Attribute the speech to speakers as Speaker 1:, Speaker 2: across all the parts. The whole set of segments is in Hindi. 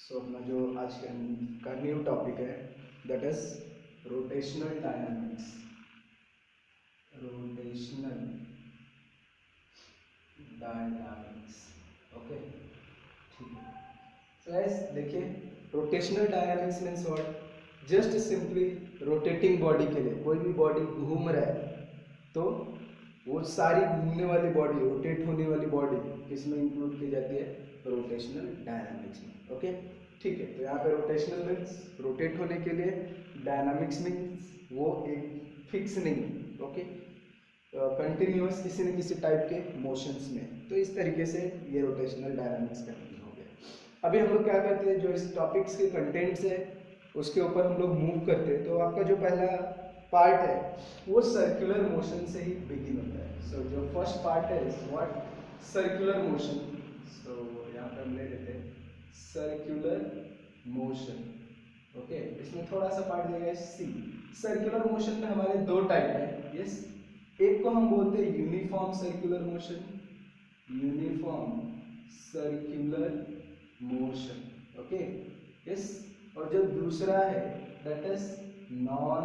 Speaker 1: सो अपना जो आज का न्यू टॉपिक है that is rotational dynamics. Rotational dynamics, okay, ठीक है। सो गाइस देखिए, rotational dynamics means what, just simply rotating body के लिए, कोई भी बॉडी घूम रहा है तो वो सारी घूमने वाली बॉडी, रोटेट होने वाली बॉडी किसमें इंक्लूड की जाती है, रोटेशनल डायनामिक्स में। ओके, ठीक है। तो यहाँ पे रोटेशनल मीन्स रोटेट होने के लिए, डायनामिक्स मीन्स वो एक फिक्स नहीं, ओके, कंटिन्यूअस किसी न किसी टाइप के मोशंस में। तो इस तरीके से ये रोटेशनल डायनामिक्स का मीनिंग हो गया। अभी हम लोग क्या करते हैं, जो इस टॉपिक्स के कंटेंट्स है उसके ऊपर हम लोग मूव करते हैं। तो आपका जो पहला पार्ट है वो सर्कुलर मोशन से ही बिगिन होता है। सो जो फर्स्ट पार्ट है इज व्हाट, सर्कुलर मोशन। सो यहाँ पे हम ले लेते हैं सर्कुलर मोशन, ओके। इसमें थोड़ा सा पार्ट देगा सी। सर्कुलर मोशन में हमारे दो टाइप है, यस। एक को हम बोलते हैं uniform circular motion, uniform circular motion, okay, yes. और जो दूसरा है दैट इज नॉन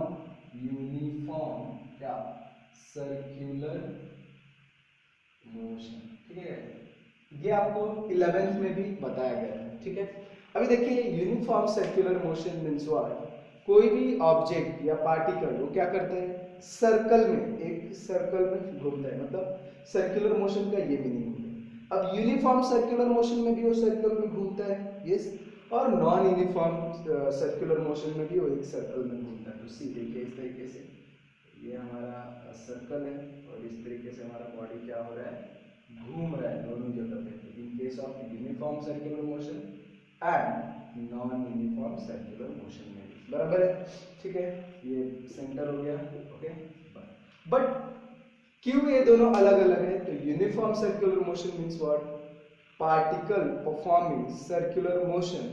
Speaker 1: यूनिफॉर्म क्या, सर्कुलर मोशन, ठीक है। ये आपको 11th में भी बताया गया है, ठीक है। अभी देखिए, uniform circular motion means what, कोई भी ऑब्जेक्ट या पार्टिकल वो क्या करता है, सर्कल में, एक सर्कल में घूमता है, मतलब सर्कुलर मोशन का ये मीनिंग हो गया। अब यूनिफॉर्म सर्कुलर मोशन में भी वो सर्कल में घूमता है, यस, और नॉन यूनिफॉर्म सर्कुलर मोशन में भी वो एक सर्कल में घूमता है। तो सी देखिए, इस तरीके से ये हमारा सर्कल है और इस तरीके से हमारा बॉडी क्या हो रहा है, घूम रहा है दोनों जगह पे, in case of uniform circular motion and non uniform circular motion में भी, बराबर है, ठीक है। ये सेंटर हो गया, ओके। बट क्यों ये दोनों अलग अलग है, तो uniform circular motion means what, particle performing circular motion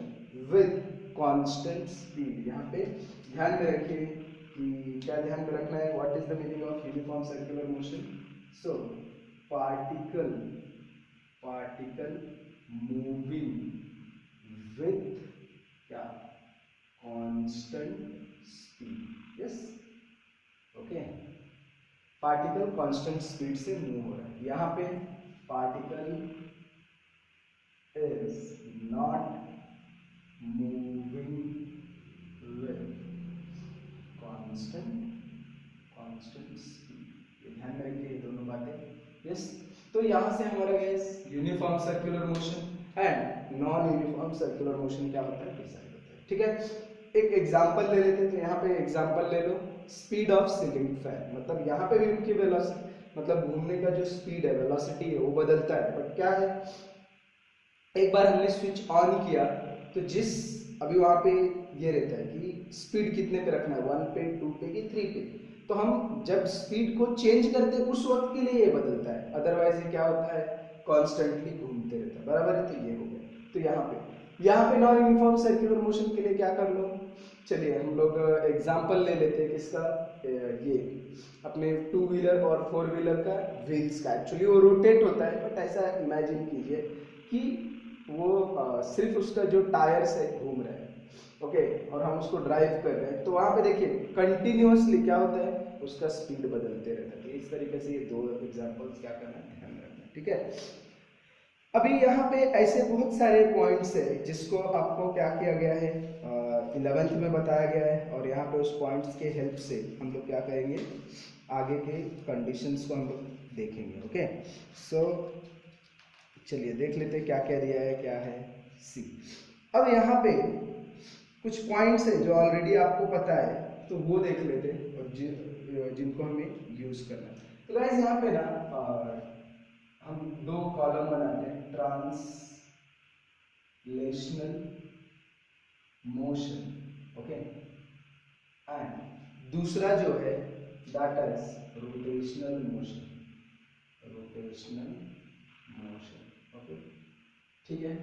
Speaker 1: with constant speed. यहाँ पे ध्यान में रखिए कि क्या ध्यान में रखना है, what is the meaning of uniform circular motion. So particle moving with क्या, constant speed, yes, okay. Particle constant speed से मूव हो रहा है। यहाँ पे particle is not moving with constant speed, ये ध्यान में रखिए दोनों बातें, यस। तो यहाँ से हमारा gas uniform circular motion and non uniform circular motion क्या होता है, डिसाइड होता है, ठीक है। एक एग्जांपल ले लेते हैं। तो यहाँ पे एग्जांपल ले लो, स्पीड ऑफ सीलिंग फैन, मतलब यहाँ पे भी उनकी वेलोसिटी, मतलब घूमने का जो स्पीड है, वेलोसिटी है, वो बदलता है, बट क्या है, एक बार हमने स्विच ऑन किया तो जिस, अभी वहां पे ये रहता है कि स्पीड कितने पे रखना है, 1 पे, 2 पे कि 3 पे। तो हम जब स्पीड को चेंज करते हैं उस वक्त के लिए ये बदलता है, अदरवाइज ये क्या होता है, कॉन्स्टेंटली घूमते रहता है, बराबर है। तो ये हो गया। तो यहाँ पे नॉन यूनिफॉर्म सर्कुलर मोशन के लिए क्या कर लो, चलिए हम लोग एग्जांपल ले लेते हैं किसका, ये अपने 2 व्हीलर और 4 व्हीलर का व्हील्स का। एक्चुअली वो रोटेट होता है, बट ऐसा इमेजिन कीजिए कि वो सिर्फ उसका जो टायर्स है घूम रहे हैं, ओके, और हम उसको ड्राइव कर रहे हैं। तो वहां पे देखिए कंटिन्यूअसली क्या होता है, उसका स्पीड बदलते रहता है। तो इस तरीके से ये दो एग्जांपल्स क्या करना है, ध्यान रखना है, ठीक है। अभी यहाँ पे ऐसे बहुत सारे पॉइंट्स है जिसको आपको क्या किया गया है, 11th में बताया गया है, और यहाँ पे उस पॉइंट्स के हेल्प से हम लोग क्या करेंगे, आगे के कंडीशंस को हम लोग देखेंगे, ओके। सो चलिए देख लेते हैं क्या क्या दिया है, क्या है, सी। अब यहाँ पे कुछ पॉइंट्स है जो ऑलरेडी आपको पता है, तो वो देख लेते हैं, और जिनको हमें यूज करना है। तो गाइस यहाँ पे ना हम दो कॉलम बनाते हैं, ट्रांसलेशनल मोशन, ओके, एंड दूसरा जो है that is rotational motion, okay, ठीक है।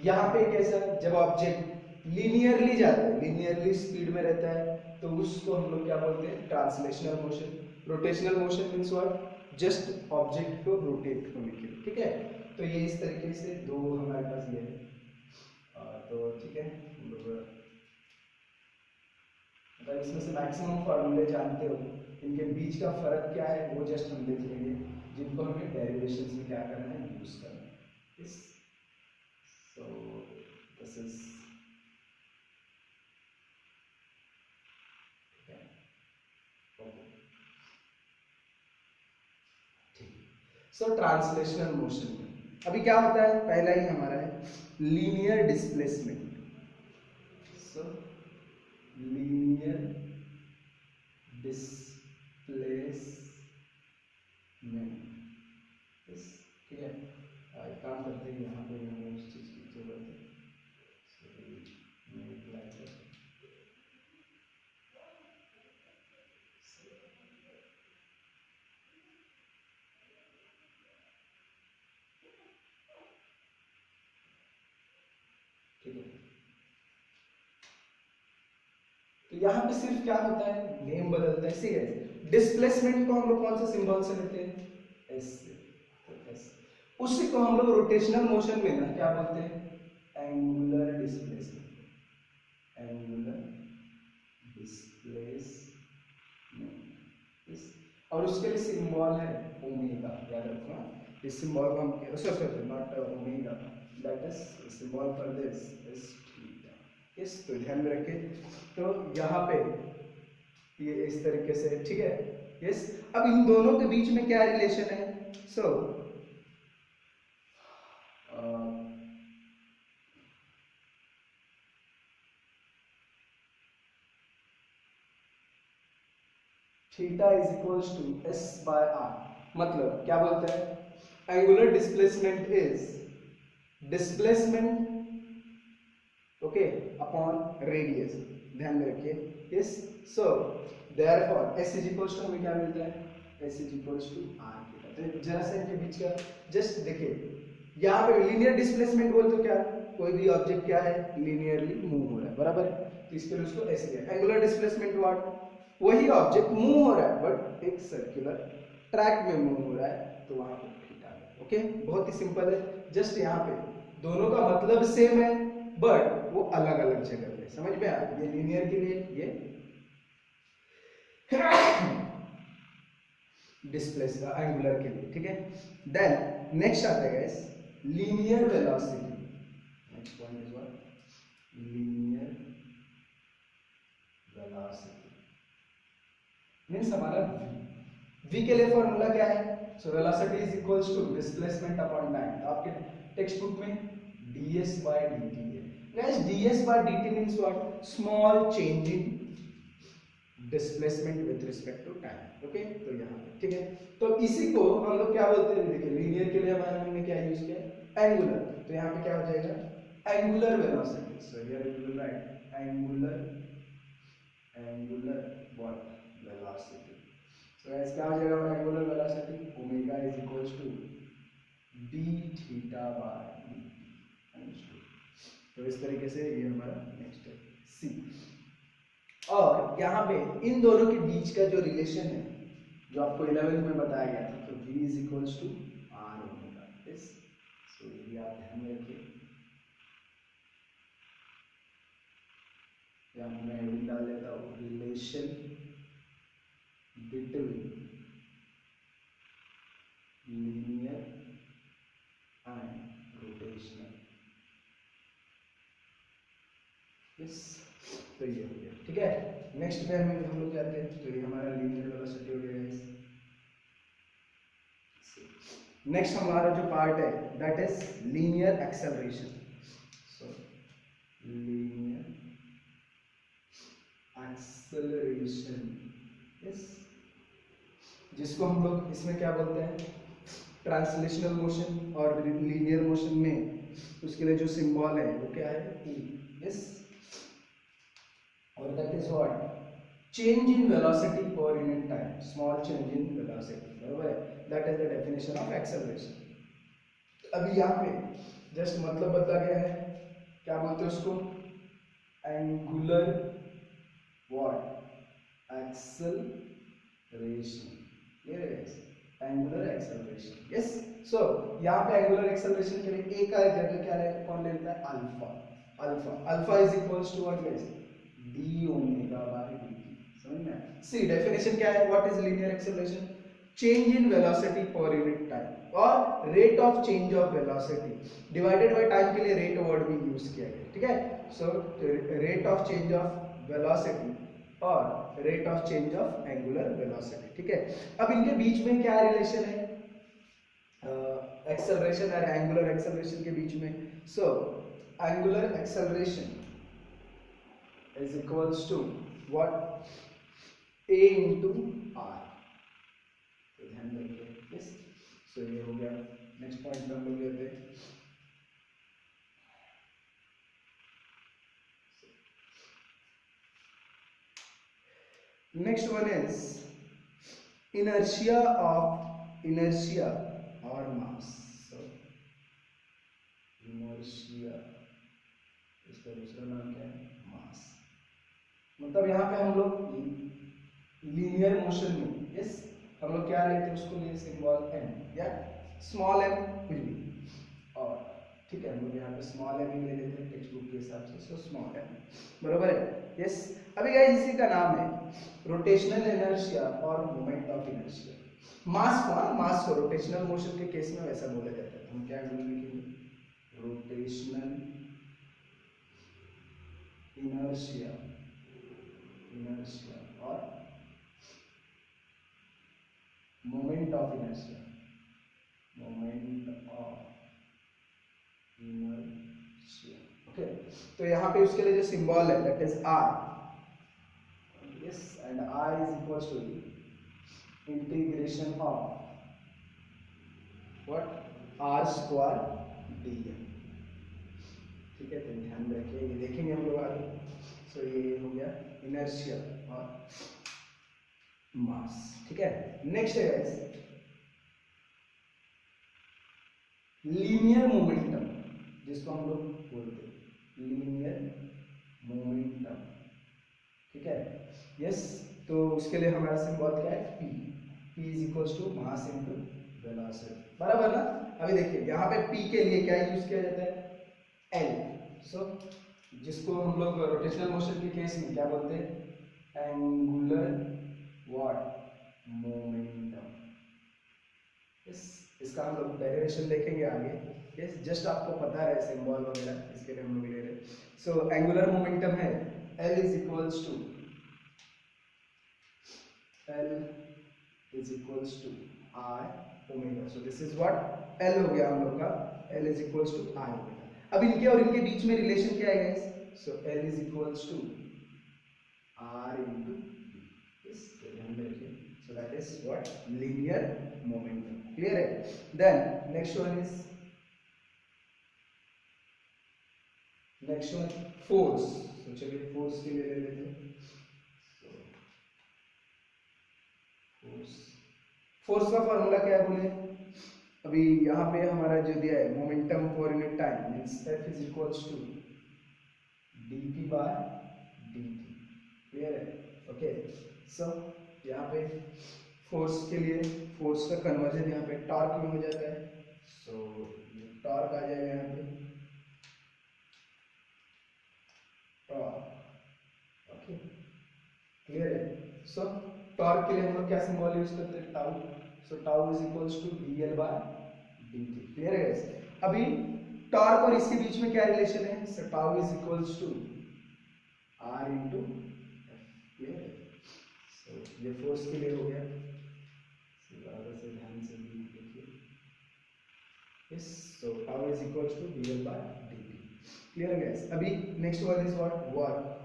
Speaker 1: यहाँ पे कैसा, जब ऑब्जेक्ट लीनियरली जाता है, लीनियरली स्पीड में रहता है, तो उसको हम लोग क्या बोलते हैं, translational motion. Rotational motion means what, just object को रोटेट होने के लिए, ठीक है। तो ये इस तरीके से दो हमारे पास ये है, तो ठीक है, हम लोग मतलब इसमें से मैक्सिमम फार्मूले जानते हो, इनके बीच का फर्क क्या है वो जस्ट हम देख लेंगे, जिनको हमें डेरिवेशंस में क्या करना है, यूज करना है। इस सो this is so translational motion में अभी क्या होता है, पहला ही हमारा है लीनियर डिस्प्लेसमेंट। सो लीनियर डिस्प्लेसमेंट, ठीक है। एक काम करते हैं, यहाँ पे हमें उस चीज़ की जरूरत है, ठीक है। तो यहाँ पे सिर्फ क्या होता है, नेम बदलता है, सी है। डिस्प्लेसमेंट को हम लोग कौन से सिंबल से लेते हैं, एस से, तो एस। उसी को हम लोग रोटेशनल मोशन में ना क्या बोलते हैं, एंगुलर डिस्प्लेसमेंट, एंगुलर डिस्प्लेसमेंट। और उसके लिए सिंबल है ओमेगा, याद रखना। इस सिंबल को हम sorry not omega, that is symbol for this is theta. Yes, तो ध्यान में रखें। तो यहाँ पे ये इस तरीके से, ठीक है। यस, अब इन दोनों के बीच में क्या रिलेशन है, so theta is equals to S by R. मतलब क्या बोलते हैं, angular displacement is displacement okay upon radius, ध्यान में रखिए। Yes, so therefore S is equals to हमें क्या मिलता है, S is equals to R theta. तो जरा सा इनके बीच का जस्ट देखिए, यहाँ पे लीनियर डिस्प्लेसमेंट बोल तो क्या, कोई भी ऑब्जेक्ट क्या है, लीनियरली मूव हो रहा है, बराबर है, तो इसके लिए उसको ऐसे लिया। एंगुलर डिस्प्लेसमेंट व्हाट, वही ऑब्जेक्ट मूव हो रहा है बट एक सर्कुलर ट्रैक में मूव हो रहा है, तो वहां पे थीटा है। ओके, बहुत ही सिंपल है। जस्ट यहाँ पे दोनों का मतलब सेम है बट वो अलग अलग जगह पे, समझ में आया, ये लीनियर के लिए, ये डिस्प्लेस एंगुलर के लिए, ठीक है। देन नेक्स्ट आता है guys linear velocity. Next point is what, linear velocity means हमारा v के लिए फॉर्मूला क्या है, so velocity is equals to displacement upon time. तो आपके टेक्स्ट बुक में ds by dt है guys. ds by dt means what, small change in displacement with respect to time. Okay, तो यहाँ पे ठीक है। तो इसी को हम लोग क्या बोलते हैं, देखिए लीनियर के लिए हमारे हमने क्या यूज किया, एंगुलर। तो यहाँ पे क्या हो जाएगा, angular velocity. So here we will write angular what, velocity. So guys क्या हो जाएगा angular velocity, omega is equals to d theta by dt। तो इस तरीके से ये हमारा नेक्स्ट है सी। और यहाँ पे इन दोनों के बीच का जो रिलेशन है, जो आपको 11th में बताया गया था, तो v is equals to r omega. Yes, so ये आप ध्यान में रखिए। यहाँ मैं एडिंग डाल देता हूँ, relation between linear and rotational. Yes, तो ये हो गया, ठीक है। नेक्स्ट पे हम लोग जाते हैं, तो ये हमारा लीनियर वेलोसिटी हो गया गाइस। नेक्स्ट हमारा जो पार्ट है that is linear acceleration. So linear acceleration, yes, जिसको हम लोग इसमें क्या बोलते हैं, ट्रांसलेशनल मोशन और लीनियर मोशन में उसके लिए जो सिंबल है वो क्या है, e। यस, और that is what, change in velocity per unit time, small change in velocity, बराबर है, that is the definition of acceleration। अभी यहाँ पे जस्ट मतलब बता गया है, क्या बोलते हैं उसको, एंगुलर व्हाट, एक्सेलरेशन, ये एंगुलर एक्सेलरेशन। यस, सो यहाँ पे एंगुलर एक्सेलरेशन के लिए ए का जगह क्या कौन ले लेता है, alpha. Alpha, alpha is equals to what guys, d omega by d t. समझ में? सी डेफिनेशन क्या है, what is linear acceleration, change in velocity per unit time और rate of change of velocity divided by time के लिए रेट वर्ड भी यूज किया गया, ठीक है। So rate of change of velocity और rate of change of angular velocity, ठीक है। अब इनके बीच में क्या रिलेशन है, एक्सेलरेशन और एंगुलर एक्सेलरेशन के बीच में। So angular acceleration is equals to what, a into r. तो ध्यान रखिए, यस। सो ये हो गया। नेक्स्ट पॉइंट पे हम लोग लेते हैं, नेक्स्ट वन इज inertia और mass। so inertia, इसका दूसरा नाम क्या है, mass। मतलब यहाँ पे हम लोग लीनियर मोशन में, यस, हम लोग क्या लेते हैं, उसको लिए सिंबल m या स्मॉल m कुछ भी, और ठीक है, हम लोग यहाँ पे स्मॉल m ही ले लेते हैं टेक्स्ट बुक के हिसाब से। सो स्मॉल m बराबर है, यस। अभी गाइस इसी का नाम है रोटेशनल इनर्शिया और मोमेंट ऑफ इनर्शिया। मास को, मास को रोटेशनल मोशन के केस में वैसा बोला जाता है। हम क्या लिखेंगे, रोटेशनल इनर्शिया, इनर्शिया और moment of inertia, moment of inertia, okay. तो यहाँ पे उसके लिए जो सिंबल है that is R, yes, and R is equals to integration of what, R square D M, ठीक है। तो ध्यान रखिए, ये देखेंगे हम लोग आगे। सो ये हो गया इनर्शिया और मास, ठीक है। नेक्स्ट है गाइस लीनियर मोमेंटम, जिसको हम लोग बोलते हैं लीनियर मोमेंटम, ठीक है, यस। तो उसके लिए हमारा सिंबल क्या है, p, p is equals to mass into velocity, बराबर ना। अभी देखिए यहाँ पे p के लिए क्या यूज किया जाता है, l। सो जिसको हम लोग रोटेशनल मोशन के केस में क्या बोलते हैं, एंगुलर व्हाट, मोमेंटम, यस। इसका हम लोग डेरिवेशन देखेंगे आगे, यस। जस्ट आपको पता है सिंबल वगैरह, इसके लिए हम लोग ले रहे हैं। सो एंगुलर मोमेंटम है L is equals to, L is equals to I omega. So this is what L हो गया हम लोग का, L is equals to I omega. अब इनके और इनके बीच में रिलेशन क्या है guys, so L is equals to R into P, yes. तो ध्यान रखिए, so that is what linear momentum, clear है। Then next one is, next one force. तो चलिए फोर्स के लिए ले लेते हैं। फोर्स, फोर्स का फॉर्मूला क्या है बोले, अभी यहाँ पे हमारा जो दिया है मोमेंटम पर unit time means F is equals to dp by dt, clear है, ओके। सो यहाँ पे फोर्स के लिए फोर्स का कन्वर्जन यहाँ पे टॉर्क में हो जाता है। सो ये टॉर्क आ जाएगा यहाँ पे, टॉर्क, ओके, क्लियर है। सो टॉर्क के लिए हम लोग क्या सिंबल यूज करते हैं, tau. So tau is equals to dl by dt, clear है गाइस। अभी टॉर्क और इसके बीच में क्या रिलेशन है, so tau is equals to r into f, clear है। सो ये फोर्स के लिए हो गया, बराबर से ध्यान से देखिए, yes. So tau is equals to dl by dt, clear है गाइस। अभी next one is what, work.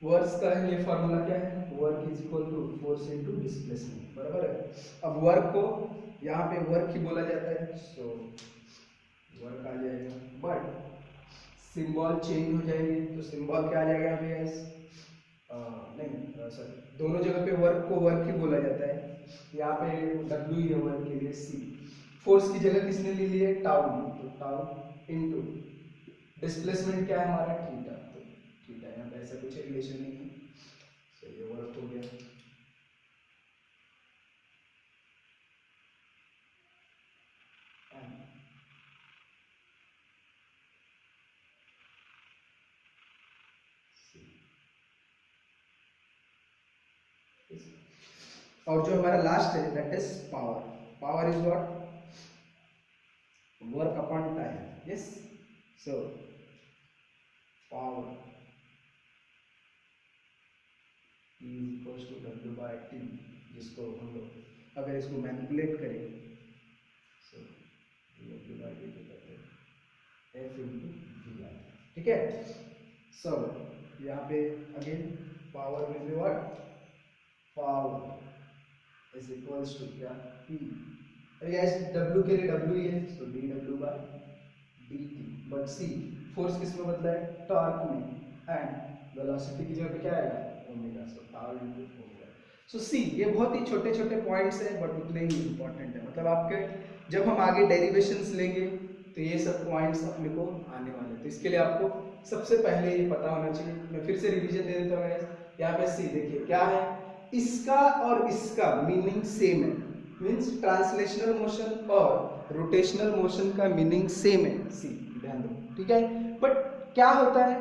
Speaker 1: Work का ये फॉर्मूला क्या है, work is equal to force into displacement, बराबर है। अब वर्क को यहाँ पे वर्क ही बोला जाता है, सो वर्क आ जाएगा, बट सिंबल चेंज हो जाएंगे। तो सिंबल क्या आ जाएगा यहाँ पे गाइस, नहीं सॉरी, दोनों जगह पे वर्क को वर्क ही बोला जाता है। यहाँ पे W ही है वर्क के लिए, C। फोर्स की जगह किसने ले ली है, टाउ ने, तो टाउ इनटू डिस्प्लेसमेंट क्या है हमारा, थीटा। तो थीटा यहाँ पे ऐसा कुछ रिलेशन नहीं है। सो ये वर्क हो गया, और जो हमारा लास्ट है that is power. Power is what? Work upon time. Yes, so power E is equals to W by T, जिसको हम लोग अगर इसको मैनिपुलेट करें सो W by T करते हैं F into V I. ठीक है. सो यहाँ पे again power will be what? Power is equals to क्या? P. अरे गाइस W के लिए W ही है so dW by dt. But see force किस में बदला है? टॉर्क में. एंड वेलोसिटी की जगह पे क्या आएगा? Omega. So tau into omega. So see ये बहुत ही छोटे छोटे पॉइंट्स हैं बट उतने ही इंपॉर्टेंट है. मतलब आपके जब हम आगे डेरिवेशंस लेंगे तो ये सब पॉइंट्स अपने को आने वाले हैं. तो इसके लिए आपको सबसे पहले ये पता होना चाहिए. मैं फिर से रिवीजन दे देता हूँ गाइस. यहाँ पे सी देखिए क्या है, इसका और इसका मीनिंग सेम है. मीन्स ट्रांसलेशनल मोशन और रोटेशनल मोशन का मीनिंग सेम है. सी ध्यान दो. ठीक है. बट क्या होता है,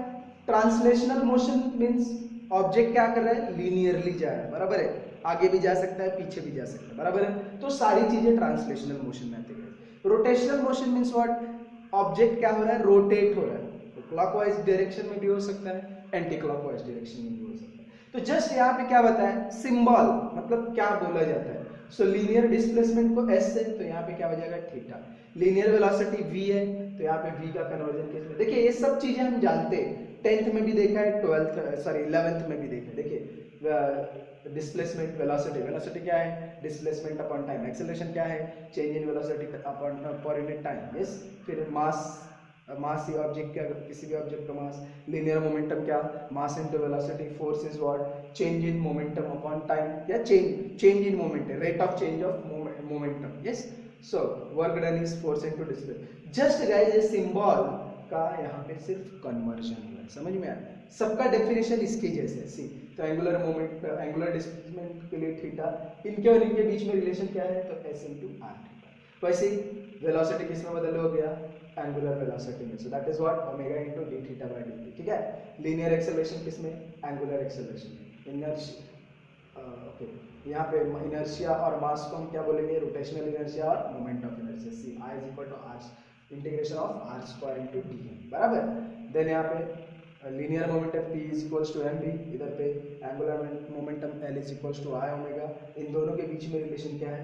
Speaker 1: ट्रांसलेशनल मोशन मीन्स ऑब्जेक्ट क्या कर रहा है? लीनियरली जा रहा है. बराबर है. आगे भी जा सकता है, पीछे भी जा सकता है. बराबर है. तो सारी चीजें ट्रांसलेशनल मोशन में आती है. Rotational motion means what? Object क्या हो रहा है? रोटेट हो रहा है. तो क्लॉकवाइज डायरेक्शन में भी हो सकता है, एंटी क्लॉकवाइज डायरेक्शन में भी हो सकता है. तो जस्ट यहाँ पे क्या बताया? सिंबल मतलब क्या बोला जाता है. सो लीनियर डिस्प्लेसमेंट को एस है तो यहाँ पे क्या हो जाएगा? थीटा. लीनियर वेलोसिटी v है तो यहाँ पे v का कन्वर्जन किस में? देखिए ये सब चीजें हम जानते हैं. 10th में भी देखा है, 11th में भी देखा है. देखिए डिस्प्लेसमेंट वेलोसिटी, वेलोसिटी क्या है? Displacement upon time. एक्सेलरेशन क्या है? चेंज इन वेलोसिटी अपॉन पर यूनिट टाइम. यस. फिर मास ही ऑब्जेक्ट क्या, किसी भी ऑब्जेक्ट का मास. लीनियर मोमेंटम क्या? Mass into velocity. Force is what? Change in momentum upon time या change in momentum, rate of change of momentum. Yes. So work done is force into displacement. Just guys ये सिंबल का यहाँ पे सिर्फ कन्वर्जन हुआ है. समझ में आया? सबका डेफिनेशन इसके जैसे. सी तो एंगुलर मोमेंट, एंगुलर डिस्प्लेसमेंट के लिए थीटा, इनके और इनके बीच में रिलेशन क्या है? तो s इनटू r थीटा. वैसे ही वेलोसिटी किस में बदल हो गया? एंगुलर वेलोसिटी में. So that is what? Omega into d theta by dt. ठीक है. लीनियर एक्सेलरेशन किस में? एंगुलर एक्सेलरेशन में. इनर्शिया, ओके, यहाँ पे इनर्शिया और मास को हम क्या बोलेंगे? रोटेशनल इनर्शिया और moment of inertia. See i is equal to r integration of r square into d. बराबर. देन यहाँ पे linear momentum p is equals to mv. इधर पे angular momentum l is equals to i omega. इन दोनों के बीच में रिलेशन क्या है?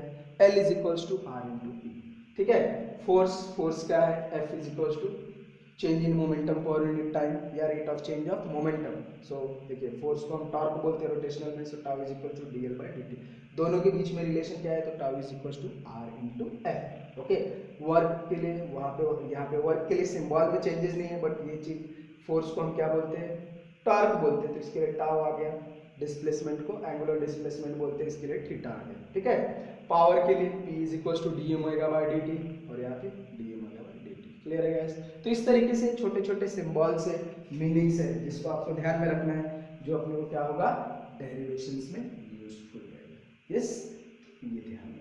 Speaker 1: l is equals to r into p. ठीक है. फोर्स क्या है? f is equals to change in momentum पर यूनिट टाइम या rate of change of momentum. So देखिए फोर्स को हम टॉर्क बोलते हैं रोटेशनल में. So tau is equal to dl by dt. दोनों के बीच में रिलेशन क्या है? तो tau is equal to r into f. Okay. Work के लिए वहाँ पे, यहाँ पे वर्क के लिए सिंबल में चेंजेस नहीं है बट ये चीज फोर्स को हम क्या बोलते हैं? टॉर्क बोलते हैं. तो इसके लिए टाउ आ गया. डिस्प्लेसमेंट को एंगुलर डिस्प्लेसमेंट बोलते हैं, इसके लिए थीटा आ गया. ठीक है. पावर के लिए p is equal to D omega by dt और यहाँ पे D omega by dt. Clear है गाइस? तो इस तरीके से छोटे छोटे सिंबल्स है, मीनिंग्स है जिसको आपको ध्यान में रखना है, जो अपने को क्या होगा? डेरिवेशंस में यूजफुल रहेगा. यस, ये ध्यान